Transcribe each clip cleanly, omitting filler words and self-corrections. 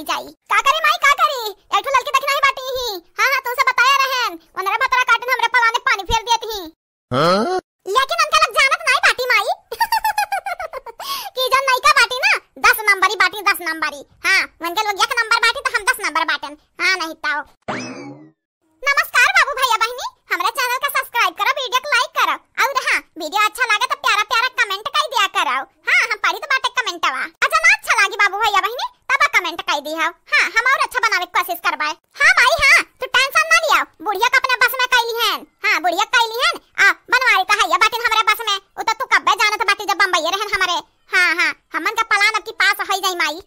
बनाई जाई। का करे माई का करी, एक ठो लड़की देखना ही बाटी ही। हां तुमसे बताया रहन, वनरे भतरा काटन हमरे पलाने पानी फेर देत ही। लेकिन उनका लग जानत नहीं बाटी माई कि जन नहीं का बाटी ना 10 नंबरी बाटी 10 नंबरी। हां वनके लोग 1 नंबर बाटी तो हम 10 नंबर बाटन। हां नहीं ताओ। नमस्कार बाबू भैया बहनी, हमारे चैनल का सब्सक्राइब करो, वीडियो को लाइक करो और हां वीडियो अच्छा लगे तो प्यारा प्यारा कमेंट कर दिया करो। हां हम पढ़ी तो बाटे कमेंटवा, अच्छा ना अच्छा लगी बाबू भैया बहनी तब कमेंट कर दी हां हम और अच्छा बनावे की कोशिश करबाए। हां भाई हां तू टेंशन ना लिया, बुढ़िया का अपने बस में कैली हन। हां बुढ़िया कैली हन आ बनवारी का है या बाटी हमरे बस में उ तो तू कब्बे जानत बाटी जब बम्बई रहन हमरे। हां हमन का पलान अब की पास है जाई माई।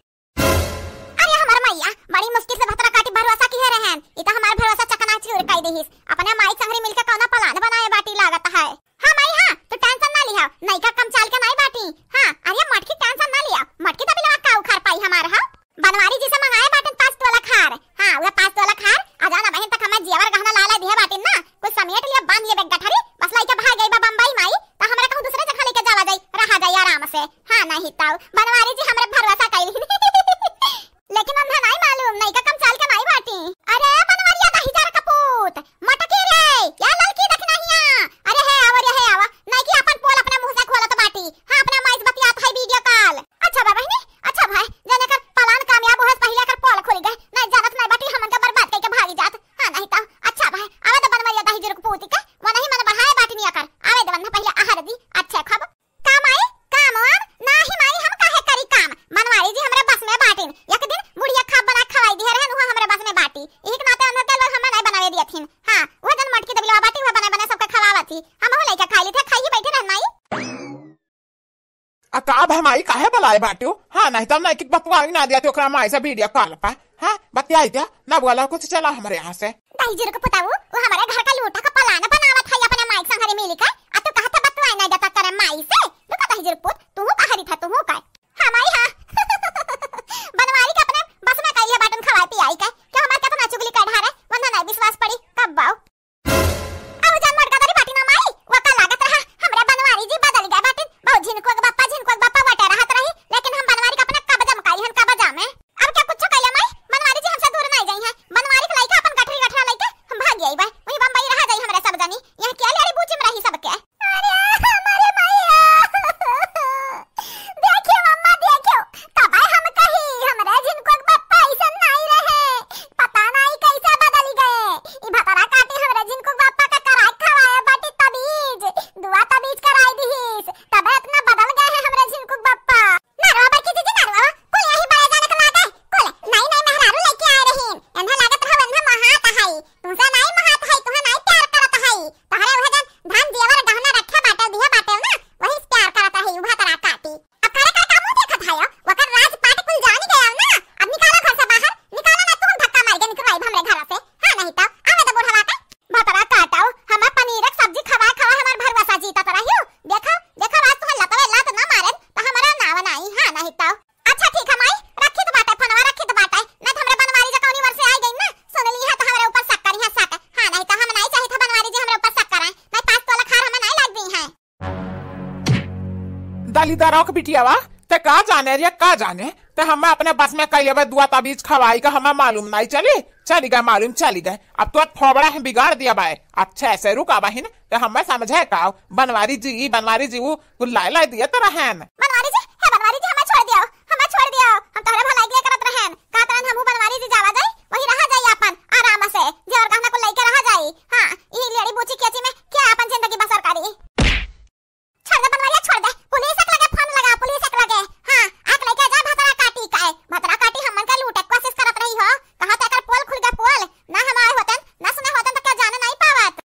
अरे हमार मैया बड़ी मुश्किल से भतरा काटी भरोसा की है रहन, ई त हमार भरोसा चकना चूर कर देहिस। अपने माई संगरी मिलके कौना पलान बनाए बाटी लागत है। हां माई हां तू टेंशन ना लिया, नहीं का कम चाल के नहीं बाटी। हां अरे मटकी टेंशन ना लिया, मटकी तो बिलवा का उखाड़ पाई हमार। हां बनवारी जी से मंगाए बाटन 5 तोला खार। हां वो 5 तोला खार आ जाना बहन तक हमें जेवर गहना लाला दिए बाटिन ना, कुछ समेट लिया बांध लिए गठरी बस लाई के भाग गई बा बम्बई माई त हमरा कहूं दूसरे जगह लेके जावा जाई रहा जाई आराम से। हां नहीं ताऊ बनवारी जी हमरे भरोसा कैली लेकिन उन्हें नहीं मालूम नहीं का कम चाल के नहीं बाटी। अरे बनवारिया दही जार कपूत मटकी रे या लड़की देखना हिया। अरे है आवा नहीं कि अपन पोल अपने मुंह से खोला तो बाटी। हां अपने माइस बतियात है वीडियो कॉल। अच्छा बा बहनी अच्छा भाई जने कर पलान कामयाब होस पहले कर पोल खोल गए नहीं जानत नहीं बाटी हमन का बर्बाद करके भागी जात। हां नहीं ता अच्छा भाई आवे तो बनवारिया दही जार कपूत का वो नहीं मन बढ़ाए बाटी नहीं कर आवे दे बन्ना पहले आहार दी। अच्छा खब काम आई काम और नहीं माई हम काहे करी काम, बनवारी जी हमरे बस में बाटिन एक दिन बुढ़िया खाब बना खवाई दी रहन उहा हमरे बस में बाटी। एक नाते अंदर के लोग हमरा नहीं बनावे दियथिन। हां वो जन मटकी दबिलवा बाटी वो बना सबके खवावती हम हो लेके खाई ली थे खाई बैठे रहन माई। अकाब हमारी काहे बुलाए बाटू। हां नहीं तब नहीं कि बतवाई ना दिया तो ओकरा माई से वीडियो कॉल पर। हां बतियाई दिया ना बोला कुछ चला हमरे यहां से दही जीर को पताऊ वो हमारे घर का लूटा का पलाना बनावत है अपने माई संगरे मिली का आ तो कहत बतवाई ना देता करे माई से रुका दही जीर पुत तू बाहरी था तू का। हां माई हां बनवारी के अपने बस में कैलिया बाटन खवाई पियाई का क्या हमार का तो ना चुगली कर ढारे वंदा नहीं विश्वास पड़ी कब बाऊ अब जान मट गदरी बाटी ना माई वो का लागत रहा हमरे बनवारी जी बदल गए बाटन बहुत झिनको बापा बटे रहत रही लेकिन हम बनवारी का अपने कब जमकाई हन कब जामे अब क्या कुछ कैला माई बनवारी जी हमसे दूर नहीं गई है। बनवारी के लाइका अपन गठरी गठरा लेके हम भाग गई बा वही बम्बई रह जाई हमरे सब जानी यहां क्या लेरी बूची में रही सबके। अरे हमारे मैया देखियो मम्मा देखियो तब हम कही हमरे जिनको बापा ऐसा नहीं रहे पता नहीं कैसे बदल गए ई भतरा काटी हमरे जिनको बापा का कराई खवाया बाटी तबीज दुआ तबीज कराई दीस तब इतना बदल गए हैं हमरे जिनको बापा। नरवा बाकी जी नरवा कोई यही बड़ा जाने का लागे कोले नहीं मेहरारू लेके आए रही एन्हा लागत रहा एन्हा महात है तुमसे नहीं महात है तुहे नहीं प्यार करत है तहरे वह जन धान जेवर गहना रखे बाटे दिया बाटे ना वही प्यार करत है उभा तरा काटी। अब करे का कामू देखत है वकर राज पाट कुल जानी गया ना अब निकालो घर से बाहर निकालो ना तुम धक्का मार के निकलवाई हमरे घर से। हां नहीं तो आवे तो बुढ़वा का भतरा काटाओ हमें पनीर की सब्जी खवा हमार भरवसा जीता रहियो देखो आज तुम लतवे लात ना मारे तो हमारा नाव नहीं। हां नहीं तो अच्छा ठीक है माई रखी तो बाटे फोनवा रखी तो बाटे ना हमरे बनवारी जो कौनी वर्ष से आई गई ना सुन ली है तो हमरे ऊपर शक करी है शक। हां नहीं तो हम नहीं चाहिए था बनवारी जी हमरे ऊपर शक करे नहीं 5 तोला खार हमें नहीं लग दी है। दलीदारों के बिटियावा ते का जाने रे का जाने ते हम अपने बस में कैले दुआ तबीज खवाई का हमें मालूम नहीं चली गए मालूम चली गए अब तो फोबड़ा है बिगाड़ दिया बाय। अच्छा ऐसे रुका बहिन ते हमें समझे का बनवारी जी वो लाई दिया तो रहन बनवारी जी हमें छोड़ दियो हम तोहरे भलाई के करत रहन का तरन हमहु बनवारी जी जावा जाई वही रहा जाई अपन आराम से जेवर गहना को लेके रहा जाई। हां ई लेडी बूची केची में क्या अपन जिंदगी बसर करी छोड़ दे बनवारिया छोड़ दे पुलिस के लगे फोन लगा पुलिस के लगे। हां आक लेके जा भतरा काटी हमन का लूटे कोशिश करत रही हो कहां तक पोल खुल गया पोल ना हम आए होतन ना सुने होतन तो क्या जाने नहीं पावत।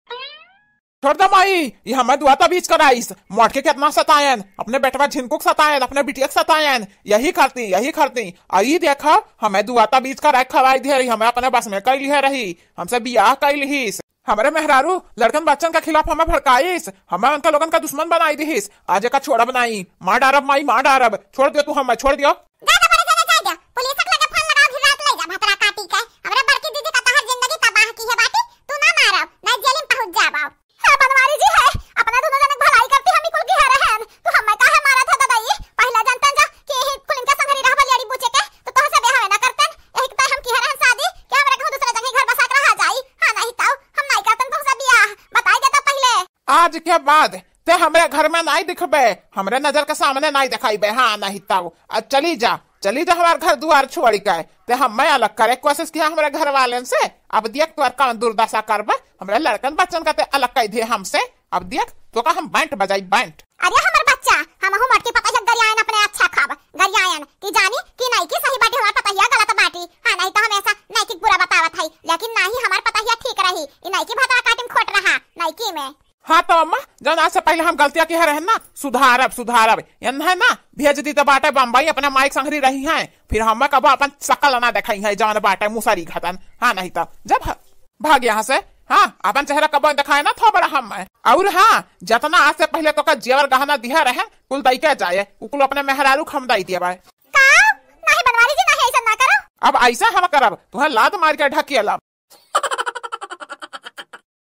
छोड़ दे माई ये हमें दुआ तबीज कराइस मोटके कितना सतायन अपने बेटवा झिनको सतायन अपने बिटिया सतायन यही करती आई देखा हमें दुआ तबीज कराई खवाई दे रही हमें अपने बस में कैली है रही हमसे बियाह कैलिस हमारे मेहरारू लड़कन बच्चन के खिलाफ हमें भड़काइस हमें उनका लोगन का दुश्मन बनाई दीस आज का छोड़ा बनाई मार डारब माई मार डारब छोड़ दियो तू हमें छोड़ दियो पुलिस के लगे फोन लगा फिर रात ले जा भतरा काटी के हमरे बड़की दीदी का तहर जिंदगी तबाह की है बाटी तू ना मारब ना जेल में पहुंच जाबा। हां बनवारी जी है अपना दोनों जन भलाई करती हम कुल की है रहन तो हमें काहे मारा था दादाई पहला जानतन जा कि कुल इनका संगरी रहबा लेडी पूछे के तो तोह से ब्याह ना करतन आज के बाद ते हमरे घर में नहीं दिखबे, हमरे नजर के सामने नहीं दिखाई बे। हाँ नहीं तब चली जा हमारे घर द्वार छोड़ के। ते हमें अलग करे कोशिश किया हमारे घर वाले से। अब देख तोर कौन दुर्दशा करबे, हमारे लड़कन बच्चन का ते अलग कर दिए हमसे। अब देख तो का हम बैंट बजाई बैंट। अरे हमर बच्चा हम हो मटके पता है गरियायन अपने अच्छा खाब गरियायन की जानी कि नहीं की सही बाटी हमार पता है गलत बाटी। हां नहीं तो हमेशा नहीं की बुरा बतावत है, लेकिन नहीं हमार पता है ठीक रही। ई नहीं की भतरा काटिम खोट रहा नहीं की में। हाँ तो अम्मा जन आज से पहले हम गलतियां की है ना सुधारब है ना। भेज दी तो बाटे बम्बई अपने माइक संगरी रही हैं, फिर हम कब अपन शकल ना दिखाई है जौन बाटे मुसरी घटन। हाँ नहीं तो जब भाग यहाँ से। हाँ अपन चेहरा कब दिखाए ना थोड़ा हम। और हाँ जितना आज से पहले तो का जेवर गहना दिया रहे कुल दई के जाए कुल अपने मेहरारू खम दई दिए भाई। नहीं बनवारी जी नहीं ऐसा ना करो। अब ऐसा हम करब तुम्हें लात मार के ढकिया लब।